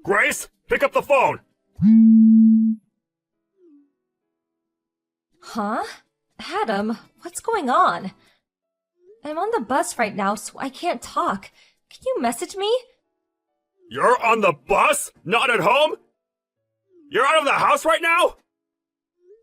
Grace, pick up the phone! Huh? Adam, what's going on? I'm on the bus right now, so I can't talk. Can you message me? You're on the bus? Not at home? You're out of the house right now?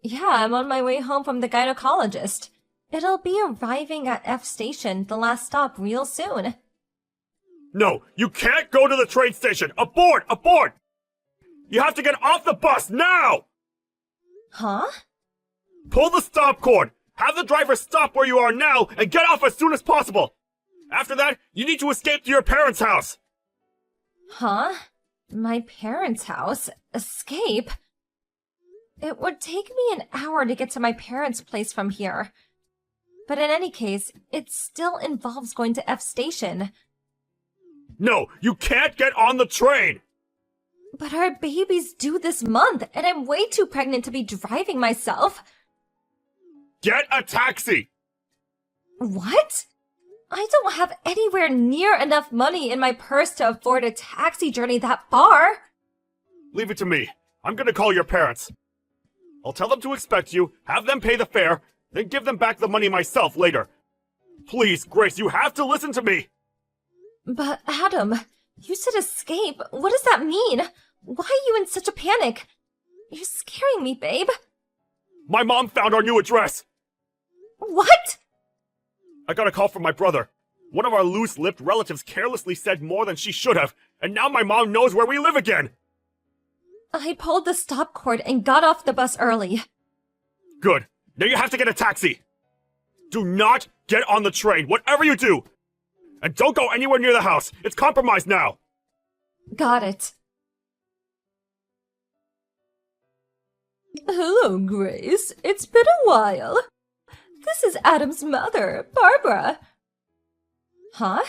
Yeah, I'm on my way home from the gynecologist. It'll be arriving at F Station, the last stop, real soon. No, you can't go to the train station! Abort! Abort! You have to get off the bus now! Huh? Pull the stop cord! Have the driver stop where you are now and get off as soon as possible! After that, you need to escape to your parents' house! Huh? My parents' house? Escape? It would take me an hour to get to my parents' place from here. But in any case, it still involves going to F Station. No, you can't get on the train! But our baby's due this month, and I'm way too pregnant to be driving myself. Get a taxi! What? I don't have anywhere near enough money in my purse to afford a taxi journey that far. Leave it to me. I'm gonna call your parents. I'll tell them to expect you, have them pay the fare, then give them back the money myself later. Please, Grace, you have to listen to me! But Adam, you said escape. What does that mean? Why are you in such a panic? You're scaring me, babe. My mom found our new address! What? I got a call from my brother. One of our loose-lipped relatives carelessly said more than she should have, and now my mom knows where we live again! I pulled the stop cord and got off the bus early. Good. Now you have to get a taxi! Do not get on the train, whatever you do! And don't go anywhere near the house! It's compromised now! Got it. Hello, Grace. It's been a while. This is Adam's mother, Barbara. Huh?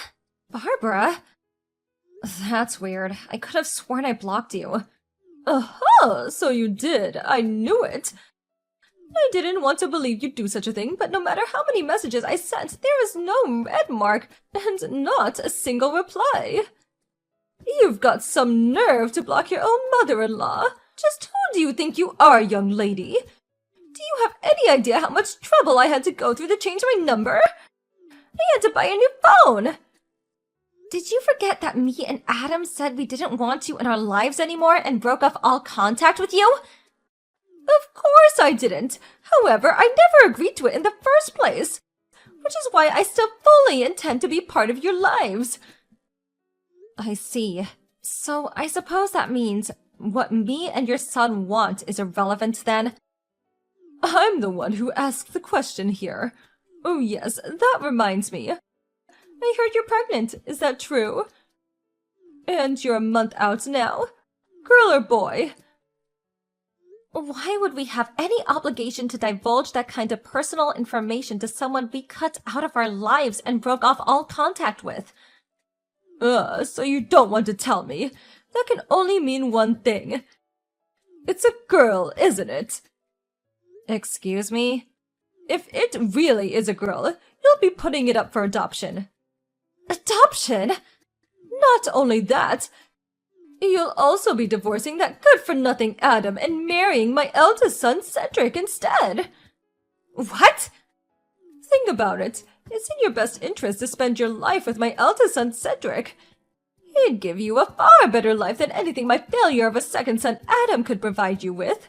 Barbara? That's weird. I could have sworn I blocked you. Uh-huh, so you did. I knew it. I didn't want to believe you'd do such a thing, but no matter how many messages I sent, there is no red mark and not a single reply. You've got some nerve to block your own mother-in-law. Just who do you think you are, young lady? Do you have any idea how much trouble I had to go through to change my number? I had to buy a new phone. Did you forget that me and Adam said we didn't want you in our lives anymore and broke off all contact with you? Of course I didn't. However, I never agreed to it in the first place, which is why I still fully intend to be part of your lives. I see. So I suppose that means what me and your son want is irrelevant then? I'm the one who asked the question here. Oh yes, that reminds me. I heard you're pregnant, is that true? And you're a month out now? Girl or boy? Why would we have any obligation to divulge that kind of personal information to someone we cut out of our lives and broke off all contact with? So you don't want to tell me. That can only mean one thing. It's a girl, isn't it? Excuse me? If it really is a girl, you'll be putting it up for adoption. Adoption? Not only that, you'll also be divorcing that good-for-nothing Adam and marrying my eldest son Cedric instead. What? Think about it. It's in your best interest to spend your life with my eldest son Cedric. He'd give you a far better life than anything my failure of a second son Adam could provide you with.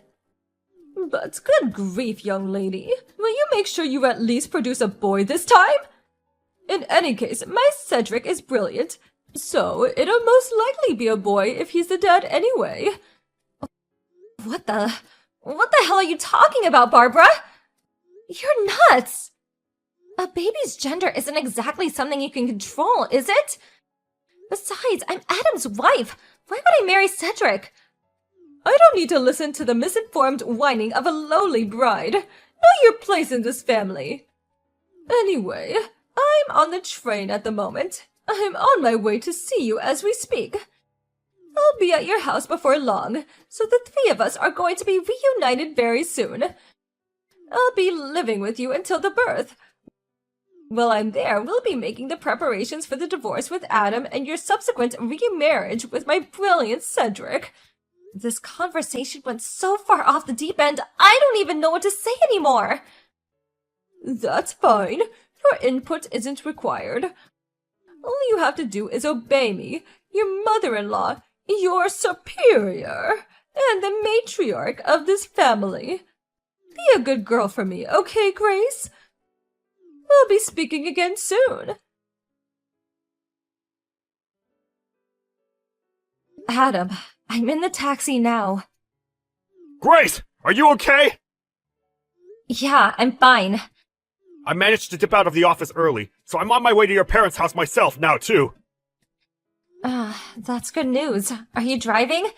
But good grief, young lady, will you make sure you at least produce a boy this time? In any case, my Cedric is brilliant, so it'll most likely be a boy if he's the dad anyway. What the hell are you talking about, Barbara? You're nuts! A baby's gender isn't exactly something you can control, is it? Besides, I'm Adam's wife. Why would I marry Cedric? I don't need to listen to the misinformed whining of a lowly bride. Know your place in this family. Anyway, I'm on the train at the moment. I'm on my way to see you as we speak. I'll be at your house before long, so the three of us are going to be reunited very soon. I'll be living with you until the birth. While I'm there, we'll be making the preparations for the divorce with Adam and your subsequent remarriage with my brilliant Cedric. This conversation went so far off the deep end, I don't even know what to say anymore. That's fine. Your input isn't required. All you have to do is obey me, your mother-in-law, your superior, and the matriarch of this family. Be a good girl for me, okay, Grace? We'll be speaking again soon. Adam, I'm in the taxi now. Grace, are you okay? Yeah, I'm fine. I managed to dip out of the office early, so I'm on my way to your parents' house myself now, too. That's good news. Are you driving?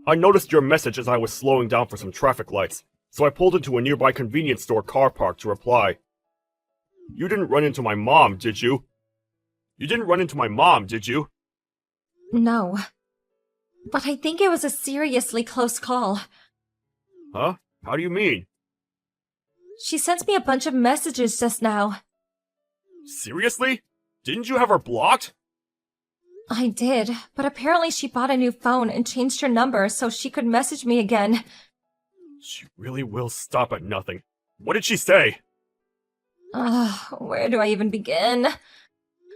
I noticed your message as I was slowing down for some traffic lights, so I pulled into a nearby convenience store car park to reply. You didn't run into my mom, did you? You didn't run into my mom, did you? No. But I think it was a seriously close call. Huh? How do you mean? She sent me a bunch of messages just now. Seriously? Didn't you have her blocked? I did, but apparently she bought a new phone and changed her number so she could message me again. She really will stop at nothing. What did she say? Where do I even begin?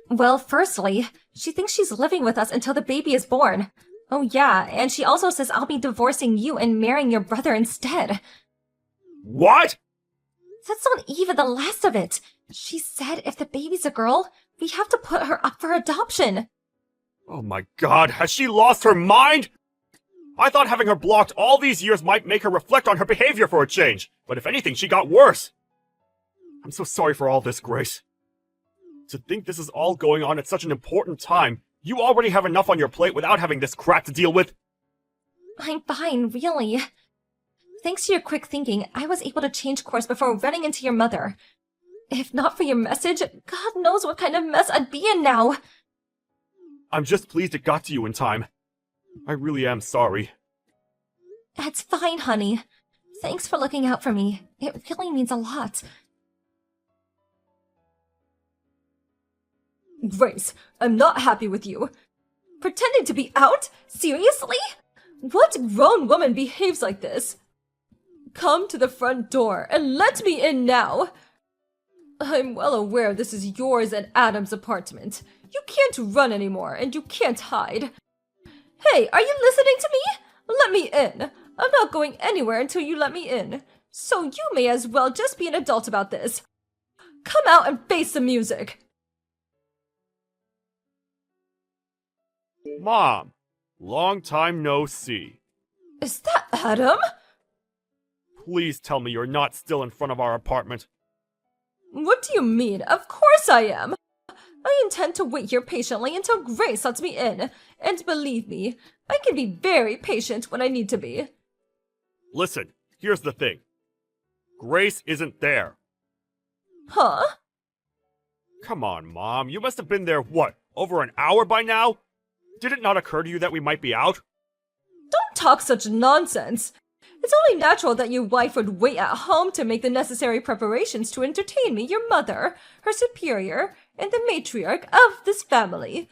Well, firstly, she thinks she's living with us until the baby is born. Oh yeah, and she also says I'll be divorcing you and marrying your brother instead. What? That's not even the last of it. She said if the baby's a girl, we have to put her up for adoption. Oh my god, has she lost her mind? I thought having her blocked all these years might make her reflect on her behavior for a change, but if anything, she got worse. I'm so sorry for all this, Grace. To think this is all going on at such an important time, you already have enough on your plate without having this crap to deal with. I'm fine, really. Thanks to your quick thinking, I was able to change course before running into your mother. If not for your message, God knows what kind of mess I'd be in now. I'm just pleased it got to you in time. I really am sorry. It's fine, honey. Thanks for looking out for me. It really means a lot. Grace, I'm not happy with you. Pretending to be out? Seriously? What grown woman behaves like this? Come to the front door and let me in now. I'm well aware this is yours and Adam's apartment. You can't run anymore and you can't hide. Hey, are you listening to me? Let me in. I'm not going anywhere until you let me in. So you may as well just be an adult about this. Come out and face the music. Mom, long time no see. Is that Adam? Please tell me you're not still in front of our apartment. What do you mean? Of course I am. I intend to wait here patiently until Grace lets me in. And believe me, I can be very patient when I need to be. Listen, here's the thing. Grace isn't there. Huh? Come on, Mom. You must have been there, what, over an hour by now? Did it not occur to you that we might be out? Don't talk such nonsense. It's only natural that your wife would wait at home to make the necessary preparations to entertain me, your mother, her superior, and the matriarch of this family.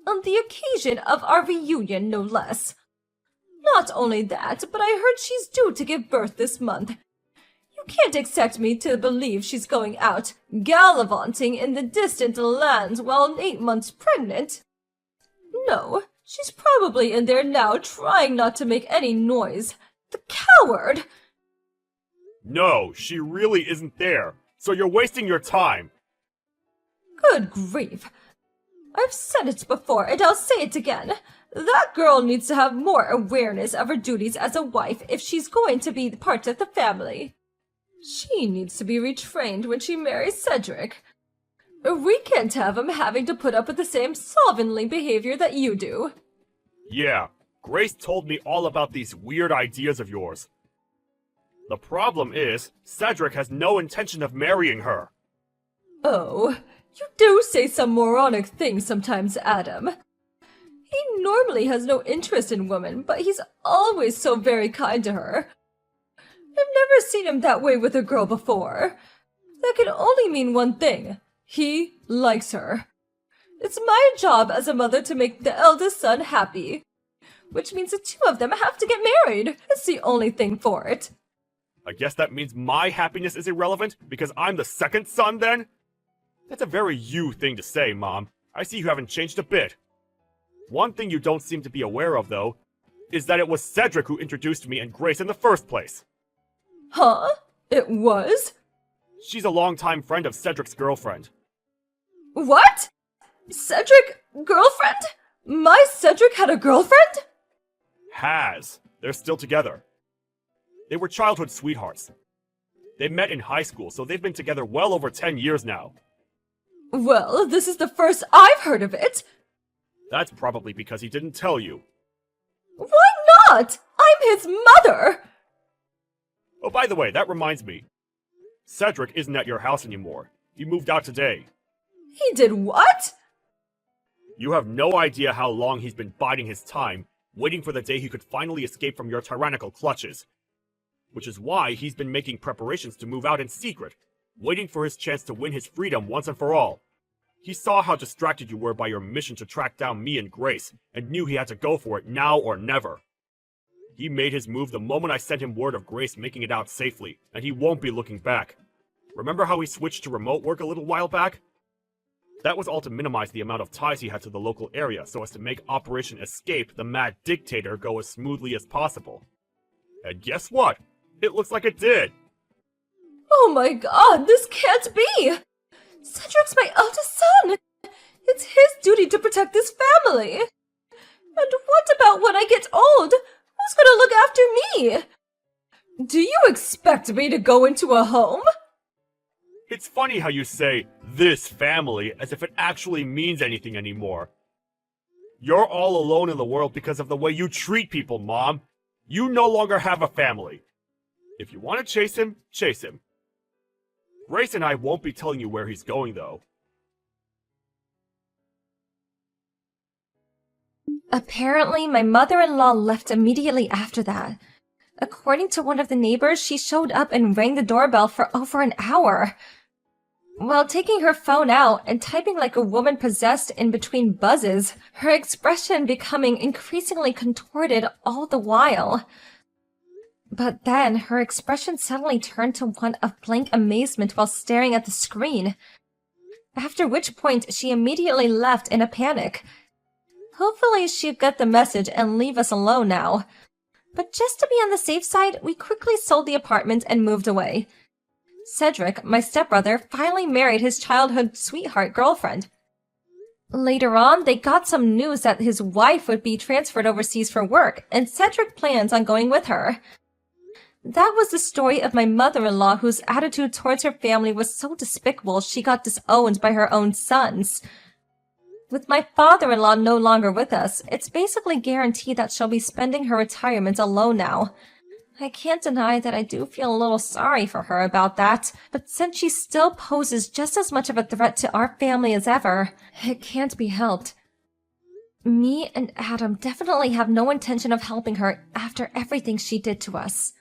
On the occasion of our reunion, no less. Not only that, but I heard she's due to give birth this month. You can't expect me to believe she's going out, gallivanting in the distant lands while 8 months pregnant. No, she's probably in there now trying not to make any noise. The coward! No, she really isn't there, so you're wasting your time. Good grief. I've said it before, and I'll say it again. That girl needs to have more awareness of her duties as a wife if she's going to be part of the family. She needs to be retrained when she marries Cedric. We can't have him having to put up with the same slovenly behavior that you do. Yeah, Grace told me all about these weird ideas of yours. The problem is, Cedric has no intention of marrying her. Oh, you do say some moronic things sometimes, Adam. He normally has no interest in women, but he's always so very kind to her. I've never seen him that way with a girl before. That can only mean one thing. He likes her. It's my job as a mother to make the eldest son happy. Which means the two of them have to get married. It's the only thing for it. I guess that means my happiness is irrelevant because I'm the second son then? That's a very you thing to say, Mom. I see you haven't changed a bit. One thing you don't seem to be aware of, though, is that it was Cedric who introduced me and Grace in the first place. Huh? It was? She's a longtime friend of Cedric's girlfriend. What? Cedric? Girlfriend? My Cedric had a girlfriend? Has. They're still together. They were childhood sweethearts. They met in high school, so they've been together well over 10 years now. Well, this is the first I've heard of it. That's probably because he didn't tell you. Why not? I'm his mother! Oh, by the way, that reminds me. Cedric isn't at your house anymore. He moved out today. He did what? You have no idea how long he's been biding his time, waiting for the day he could finally escape from your tyrannical clutches. Which is why he's been making preparations to move out in secret, waiting for his chance to win his freedom once and for all. He saw how distracted you were by your mission to track down me and Grace, and knew he had to go for it now or never. He made his move the moment I sent him word of Grace making it out safely, and he won't be looking back. Remember how he switched to remote work a little while back? That was all to minimize the amount of ties he had to the local area so as to make Operation Escape the Mad Dictator go as smoothly as possible. And guess what? It looks like it did! Oh my god, this can't be! Cedric's my eldest son! It's his duty to protect this family! And what about when I get old? Who's gonna look after me? Do you expect me to go into a home? It's funny how you say, this family, as if it actually means anything anymore. You're all alone in the world because of the way you treat people, Mom. You no longer have a family. If you want to chase him, chase him. Grace and I won't be telling you where he's going, though. Apparently, my mother-in-law left immediately after that. According to one of the neighbors, she showed up and rang the doorbell for over an hour. While taking her phone out and typing like a woman possessed in between buzzes, her expression becoming increasingly contorted all the while. But then, her expression suddenly turned to one of blank amazement while staring at the screen. After which point, she immediately left in a panic. Hopefully she'd get the message and leave us alone now. But just to be on the safe side, we quickly sold the apartment and moved away. Cedric, my stepbrother, finally married his childhood sweetheart girlfriend. Later on, they got some news that his wife would be transferred overseas for work, and Cedric plans on going with her. That was the story of my mother-in-law, whose attitude towards her family was so despicable she got disowned by her own sons. With my father-in-law no longer with us, it's basically guaranteed that she'll be spending her retirement alone now. I can't deny that I do feel a little sorry for her about that, but since she still poses just as much of a threat to our family as ever, it can't be helped. Me and Adam definitely have no intention of helping her after everything she did to us.